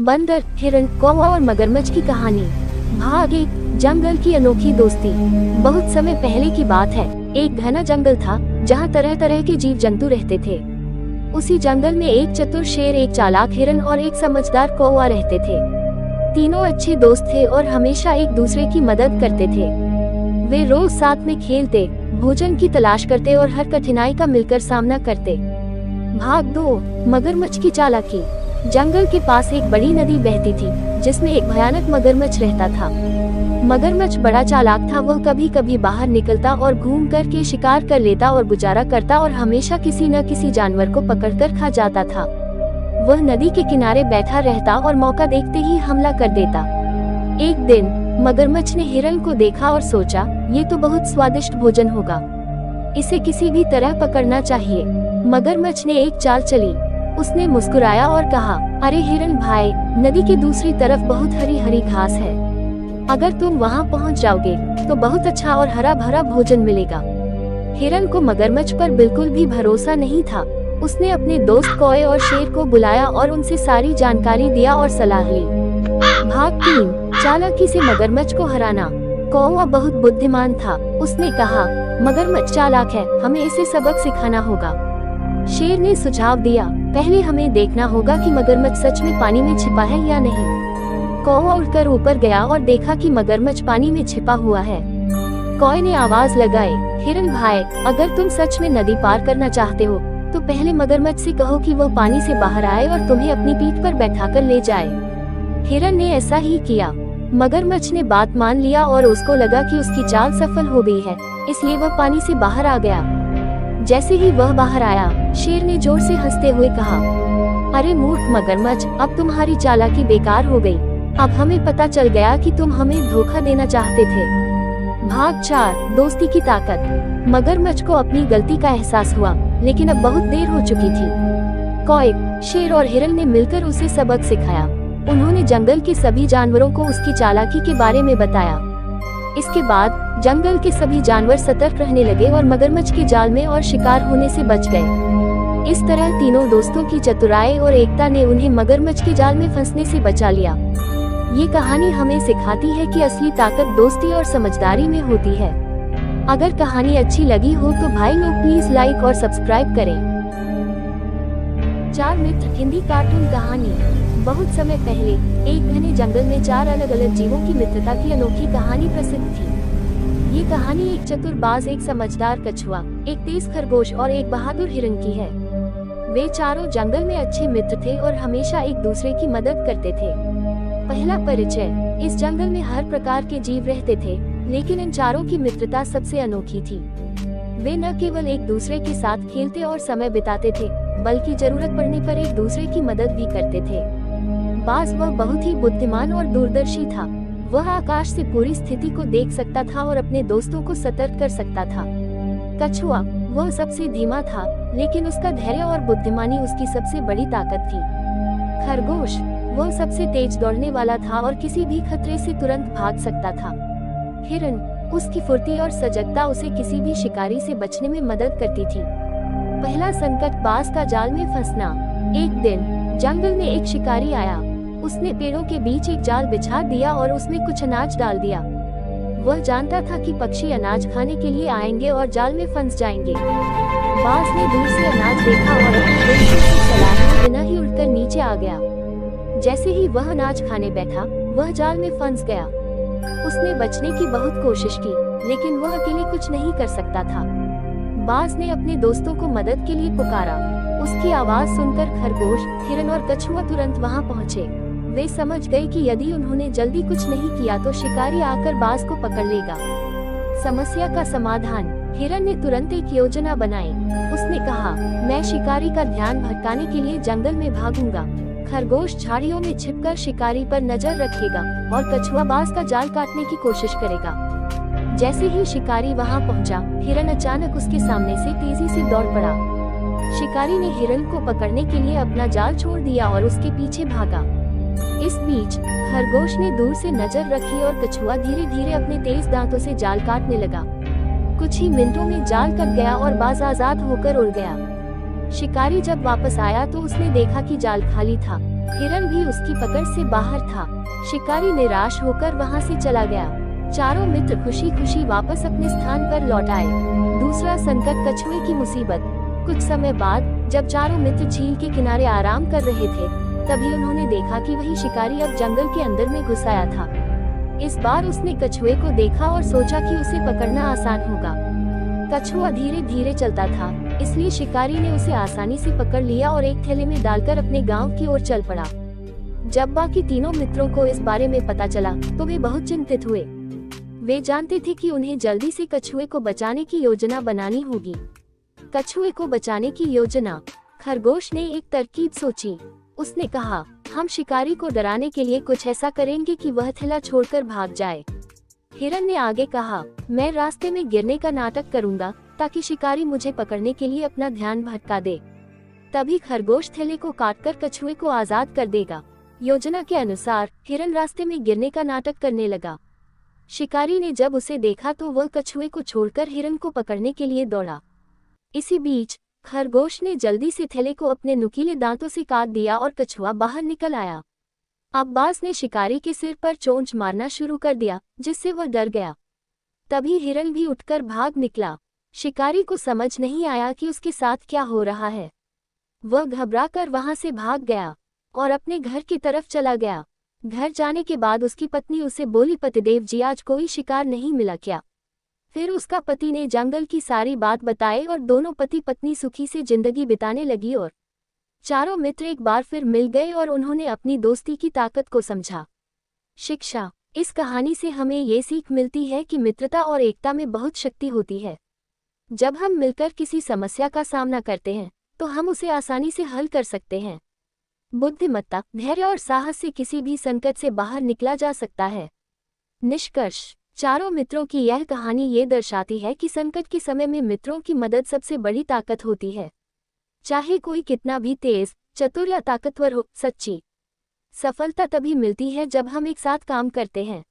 बंदर, हिरण, कौवा और मगरमच्छ की कहानी। भाग 1, जंगल की अनोखी दोस्ती। बहुत समय पहले की बात है। एक घना जंगल था जहाँ तरह तरह के जीव जंतु रहते थे। उसी जंगल में एक चतुर शेर, एक चालाक हिरण और एक समझदार कौवा रहते थे। तीनों अच्छे दोस्त थे और हमेशा एक दूसरे की मदद करते थे। वे रोज साथ में खेलते, भोजन की तलाश करते और हर कठिनाई का मिलकर सामना करते। भाग 2, मगरमच्छ की चालाकी। जंगल के पास एक बड़ी नदी बहती थी जिसमें एक भयानक मगरमच्छ रहता था। मगरमच्छ बड़ा चालाक था। वह कभी कभी बाहर निकलता और घूम कर के शिकार कर लेता और गुजारा करता और हमेशा किसी न किसी जानवर को पकड़कर खा जाता था। वह नदी के किनारे बैठा रहता और मौका देखते ही हमला कर देता। एक दिन मगरमच्छ ने हिरण को देखा और सोचा, ये तो बहुत स्वादिष्ट भोजन होगा, इसे किसी भी तरह पकड़ना चाहिए। मगरमच्छ ने एक चाल चली। उसने मुस्कुराया और कहा, अरे हिरण भाई, नदी की दूसरी तरफ बहुत हरी हरी घास है। अगर तुम वहां पहुंच जाओगे तो बहुत अच्छा और हरा भरा भोजन मिलेगा। हिरण को मगरमच्छ पर बिल्कुल भी भरोसा नहीं था। उसने अपने दोस्त कौवे और शेर को बुलाया और उनसे सारी जानकारी दिया और सलाह ली। भाग 3, चालाकी से मगरमच्छ को हराना। कौवा बहुत बुद्धिमान था। उसने कहा, मगरमच्छ चालाक है, हमें इसे सबक सिखाना होगा। शेर ने सुझाव दिया, पहले हमें देखना होगा कि मगरमच्छ सच में पानी में छिपा है या नहीं। कौवा उड़कर ऊपर गया और देखा कि मगरमच्छ पानी में छिपा हुआ है। कौवे ने आवाज लगाई, हिरण भाई, अगर तुम सच में नदी पार करना चाहते हो तो पहले मगरमच्छ से कहो कि वह पानी से बाहर आए और तुम्हें अपनी पीठ पर बैठाकर ले जाए। हिरण ने ऐसा ही किया। मगरमच्छ ने बात मान लिया और उसको लगा कि उसकी चाल सफल हो गई है, इसलिए वह पानी से बाहर आ गया। जैसे ही वह बाहर आया, शेर ने जोर से हंसते हुए कहा, अरे मूर्ख मगरमच्छ, अब तुम्हारी चालाकी बेकार हो गई। अब हमें पता चल गया कि तुम हमें धोखा देना चाहते थे। भाग 4, दोस्ती की ताकत। मगरमच्छ को अपनी गलती का एहसास हुआ, लेकिन अब बहुत देर हो चुकी थी। कौवे, शेर और हिरण ने मिलकर उसे सबक सिखाया। उन्होंने जंगल के सभी जानवरों को उसकी चालाकी के बारे में बताया। इसके बाद जंगल के सभी जानवर सतर्क रहने लगे और मगरमच्छ के जाल में और शिकार होने से बच गए। इस तरह तीनों दोस्तों की चतुराई और एकता ने उन्हें मगरमच्छ के जाल में फंसने से बचा लिया। ये कहानी हमें सिखाती है कि असली ताकत दोस्ती और समझदारी में होती है। अगर कहानी अच्छी लगी हो तो भाई लोग प्लीज लाइक और सब्सक्राइब करें। 4 मित्र, हिंदी कार्टून कहानी। बहुत समय पहले एक घने जंगल में 4 अलग अलग जीवों की मित्रता की अनोखी कहानी प्रसिद्ध थी। ये कहानी एक चतुरबाज, एक समझदार कछुआ, एक तेज खरगोश और एक बहादुर हिरण की है। वे चारों जंगल में अच्छे मित्र थे और हमेशा एक दूसरे की मदद करते थे। पहला परिचय। इस जंगल में हर प्रकार के जीव रहते थे, लेकिन इन चारों की मित्रता सबसे अनोखी थी। वे न केवल एक दूसरे के साथ खेलते और समय बिताते थे, बल्कि जरूरत पड़ने पर एक दूसरे की मदद भी करते थे। बाज, वह बहुत ही बुद्धिमान और दूरदर्शी था। वह आकाश से पूरी स्थिति को देख सकता था और अपने दोस्तों को सतर्क कर सकता था। कछुआ, वह सबसे धीमा था, लेकिन उसका धैर्य और बुद्धिमानी उसकी सबसे बड़ी ताकत थी। खरगोश, वह सबसे तेज दौड़ने वाला था और किसी भी खतरे से तुरंत भाग सकता था। हिरण, उसकी फुर्ती और सजगता उसे किसी भी शिकारी से बचने में मदद करती थी। पहला संकट, बाज का जाल में फंसना। एक दिन जंगल में एक शिकारी आया। उसने पेड़ों के बीच एक जाल बिछा दिया और उसमें कुछ अनाज डाल दिया। वह जानता था कि पक्षी अनाज खाने के लिए आएंगे और जाल में फंस जाएंगे। बाज ने दूर से अनाज देखा और बिना ही उड़कर नीचे आ गया। जैसे ही वह अनाज खाने बैठा, वह जाल में फंस गया। उसने बचने की बहुत कोशिश की, लेकिन वह अकेले कुछ नहीं कर सकता था। बाज ने अपने दोस्तों को मदद के लिए पुकारा। उसकी आवाज सुनकर खरगोश, हिरण और कछुआ तुरंत वहां पहुंचे। वे समझ गए कि यदि उन्होंने जल्दी कुछ नहीं किया तो शिकारी आकर बाज को पकड़ लेगा। समस्या का समाधान। हिरण ने तुरंत एक योजना बनाई। उसने कहा, मैं शिकारी का ध्यान भटकाने के लिए जंगल में भागूंगा। खरगोश झाड़ियों में छिपकर शिकारी पर नजर रखेगा और कछुआ बाज का जाल काटने की कोशिश करेगा। जैसे ही शिकारी वहां पहुंचा, हिरण अचानक उसके सामने से तेजी से दौड़ पड़ा। शिकारी ने हिरण को पकड़ने के लिए अपना जाल छोड़ दिया और उसके पीछे भागा। इस बीच खरगोश ने दूर से नजर रखी और कछुआ धीरे धीरे अपने तेज दांतों से जाल काटने लगा। कुछ ही मिनटों में जाल कट गया और बाज आजाद होकर उड़ गया। शिकारी जब वापस आया तो उसने देखा कि जाल खाली था। हिरन भी उसकी पकड़ से बाहर था। शिकारी निराश होकर वहां से चला गया। चारों मित्र खुशी खुशी वापस अपने स्थान पर लौट आए। दूसरा संकट, कछुए की मुसीबत। कुछ समय बाद जब चारों मित्र झील के किनारे आराम कर रहे थे, तभी उन्होंने देखा कि वही शिकारी अब जंगल के अंदर में घुस आया था। इस बार उसने कछुए को देखा और सोचा कि उसे पकड़ना आसान होगा। कछुआ धीरे धीरे चलता था, इसलिए शिकारी ने उसे आसानी से पकड़ लिया और एक थैले में डालकर अपने गांव की ओर चल पड़ा। जब बाकी तीनों मित्रों को इस बारे में पता चला तो वे बहुत चिंतित हुए। वे जानते थे कि उन्हें जल्दी से कछुए को बचाने की योजना बनानी होगी। कछुए को बचाने की योजना। खरगोश ने एक तरकीब सोची। उसने कहा, हम शिकारी को डराने के लिए कुछ ऐसा करेंगे कि वह थैला छोड़कर भाग जाए। हिरन ने आगे कहा, मैं रास्ते में गिरने का नाटक करूंगा ताकि शिकारी मुझे पकड़ने के लिए अपना ध्यान भटका दे। तभी खरगोश थैले को काटकर कछुए को आजाद कर देगा। योजना के अनुसार हिरन रास्ते में गिरने का नाटक करने लगा। शिकारी ने जब उसे देखा तो वह कछुए को छोड़कर हिरन को पकड़ने के लिए दौड़ा। इसी बीच खरगोश ने जल्दी से थैले को अपने नुकीले दांतों से काट दिया और कछुआ बाहर निकल आया। अब्बास ने शिकारी के सिर पर चोंच मारना शुरू कर दिया, जिससे वह डर गया। तभी हिरन भी उठकर भाग निकला। शिकारी को समझ नहीं आया कि उसके साथ क्या हो रहा है। वह घबराकर वहां से भाग गया और अपने घर की तरफ चला गया। घर जाने के बाद उसकी पत्नी उसे बोली, पतिदेव जी, आज कोई शिकार नहीं मिला क्या? फिर उसका पति ने जंगल की सारी बात बताई और दोनों पति पत्नी सुखी से जिंदगी बिताने लगी और चारों मित्र एक बार फिर मिल गए और उन्होंने अपनी दोस्ती की ताकत को समझा। शिक्षा। इस कहानी से हमें ये सीख मिलती है कि मित्रता और एकता में बहुत शक्ति होती है। जब हम मिलकर किसी समस्या का सामना करते हैं तो हम उसे आसानी से हल कर सकते हैं। बुद्धिमत्ता, धैर्य और साहस से किसी भी संकट से बाहर निकला जा सकता है। निष्कर्ष। चारों मित्रों की यह कहानी ये दर्शाती है कि संकट के समय में मित्रों की मदद सबसे बड़ी ताकत होती है। चाहे कोई कितना भी तेज, चतुर या ताकतवर हो, सच्ची सफलता तभी मिलती है जब हम एक साथ काम करते हैं।